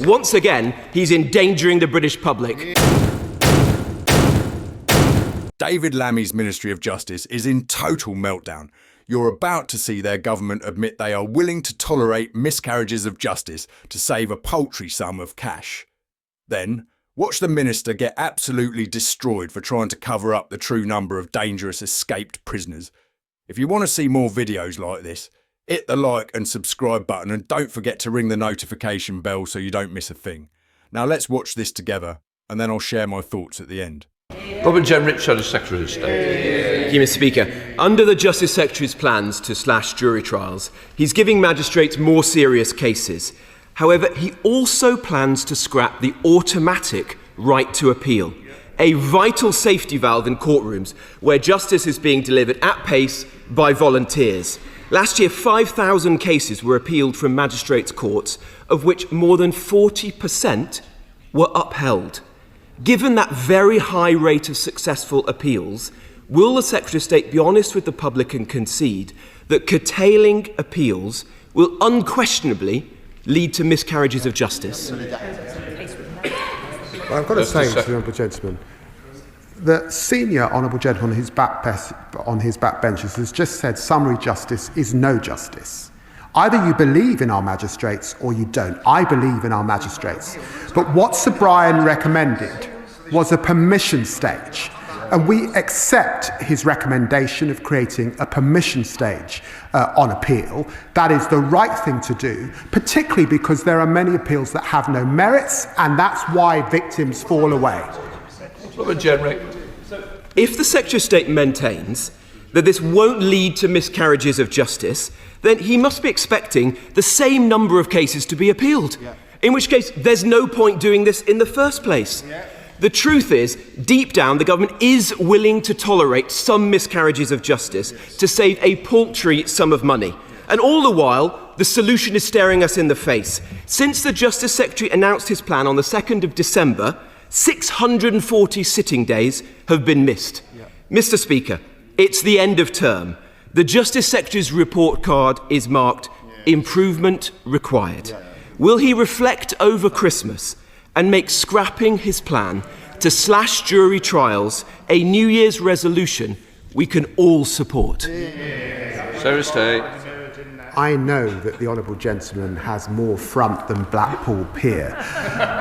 Once again, he's endangering the British public. David Lammy's Ministry of Justice is in total meltdown. You're about to see their government admit they are willing to tolerate miscarriages of justice to save a paltry sum of cash. Then, watch the minister get absolutely destroyed for trying to cover up the true number of dangerous escaped prisoners. If you want to see more videos like this, hit the like and subscribe button and don't forget to ring the notification bell so you don't miss a thing. Now let's watch this together and then I'll share my thoughts at the end. Robert Jenrick, Secretary of State. Thank you, Mr. Speaker. Under the Justice Secretary's plans to slash jury trials, he's giving magistrates more serious cases. However, he also plans to scrap the automatic right to appeal, a vital safety valve in courtrooms where justice is being delivered at pace by volunteers. Last year, 5,000 cases were appealed from Magistrates Courts, of which more than 40% were upheld. Given that very high rate of successful appeals, will the Secretary of State be honest with the public and concede that curtailing appeals will unquestionably lead to miscarriages of justice? Well, I've got to say to the honourable gentleman, the senior honourable gentleman on his backbenches has just said summary justice is no justice. Either you believe in our magistrates or you don't. I believe in our magistrates. But what Sir Brian recommended was a permission stage. And we accept his recommendation of creating a permission stage on appeal. That is the right thing to do, particularly because there are many appeals that have no merits, and that's why victims fall away. Robert Jenrick. If the Secretary of State maintains that this won't lead to miscarriages of justice, then he must be expecting the same number of cases to be appealed, in which case there's no point doing this in the first place. The truth is, deep down, the government is willing to tolerate some miscarriages of justice to save a paltry sum of money. And all the while, the solution is staring us in the face. Since the Justice Secretary announced his plan on the 2nd of December, 640 sitting days have been missed. Mr. Speaker, it's the end of term. The Justice Secretary's report card is marked improvement required. Will he reflect over Christmas and make scrapping his plan to slash jury trials a New Year's resolution we can all support? Secretary of State. I know that the honourable gentleman has more front than Blackpool Pier,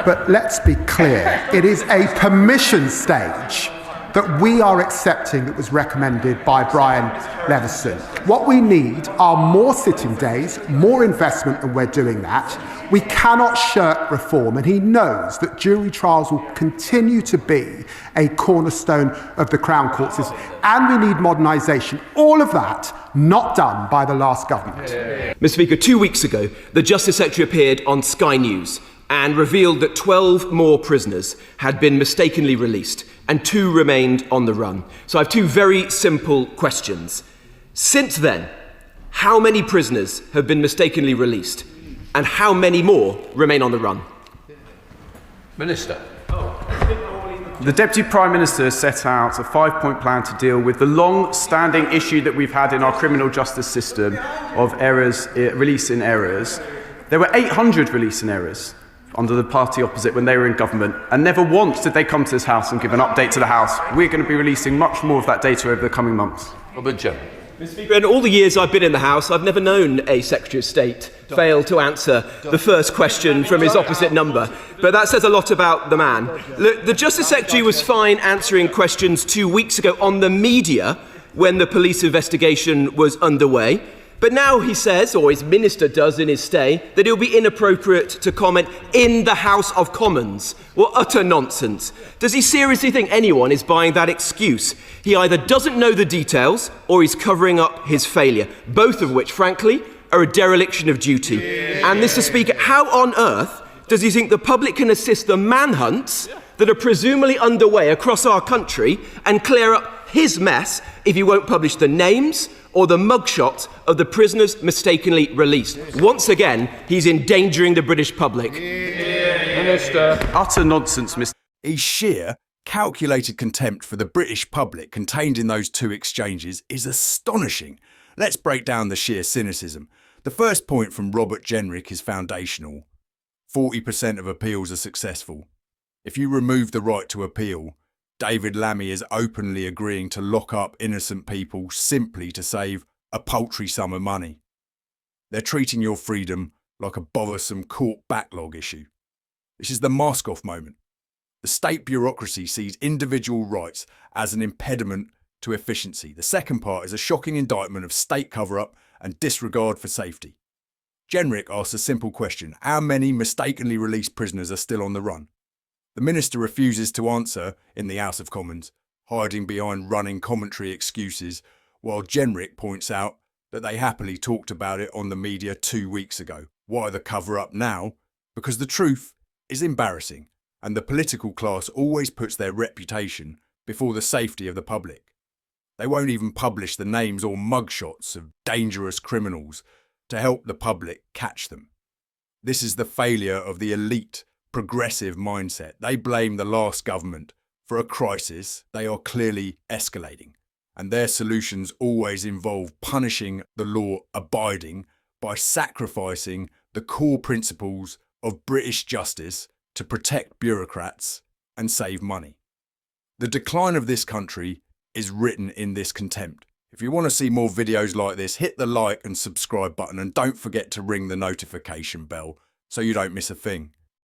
but let's be clear, it is a permission stage that we are accepting that was recommended by Brian Leveson. What we need are more sitting days, more investment, and we're doing that. We cannot shirk reform, and he knows that jury trials will continue to be a cornerstone of the Crown Court system, and we need modernisation. All of that not done by the last government. Mr. Speaker, 2 weeks ago, the Justice Secretary appeared on Sky News and revealed that 12 more prisoners had been mistakenly released and 2 remained on the run. So I have 2 very simple questions. Since then, how many prisoners have been mistakenly released and how many more remain on the run? Minister. The Deputy Prime Minister set out a 5-point plan to deal with the long-standing issue that we've had in our criminal justice system of release in errors. There were 800 release in errors under the party opposite when they were in government, and never once did they come to this House and give an update to the House. We're going to be releasing much more of that data over the coming months. Robert Jenrick. Mr. Speaker, in all the years I've been in the House, I've never known a Secretary of State fail to answer the first question from his opposite number. But that says a lot about the man. Look, the Justice Secretary was fine answering questions 2 weeks ago on the media when the police investigation was underway. But now he says, or his minister does in his stay, that it will be inappropriate to comment in the House of Commons. What utter nonsense. Does he seriously think anyone is buying that excuse? He either doesn't know the details or he's covering up his failure, both of which, frankly, are a dereliction of duty. And Mr. Speaker, how on earth does he think the public can assist the manhunts that are presumably underway across our country and clear up his mess if he won't publish the names or the mugshots of the prisoners mistakenly released? Once again, he's endangering the British public. Minister. Utter nonsense, Mr. His sheer, calculated contempt for the British public contained in those 2 exchanges is astonishing. Let's break down the sheer cynicism. The first point from Robert Jenrick is foundational. 40% of appeals are successful. If you remove the right to appeal, David Lammy is openly agreeing to lock up innocent people simply to save a paltry sum of money. They're treating your freedom like a bothersome court backlog issue. This is the mask-off moment. The state bureaucracy sees individual rights as an impediment to efficiency. The second part is a shocking indictment of state cover-up and disregard for safety. Jenrick asks a simple question: how many mistakenly released prisoners are still on the run? The minister refuses to answer in the House of Commons, hiding behind running commentary excuses, while Jenrick points out that they happily talked about it on the media 2 weeks ago. Why the cover-up now? Because the truth is embarrassing, and the political class always puts their reputation before the safety of the public. They won't even publish the names or mugshots of dangerous criminals to help the public catch them. This is the failure of the elite, progressive mindset. They blame the last government for a crisis they are clearly escalating, and their solutions always involve punishing the law-abiding by sacrificing the core principles of British justice to protect bureaucrats and save money. The decline of this country is written in this contempt. If you want to see more videos like this, hit the like and subscribe button, and don't forget to ring the notification bell so you don't miss a thing.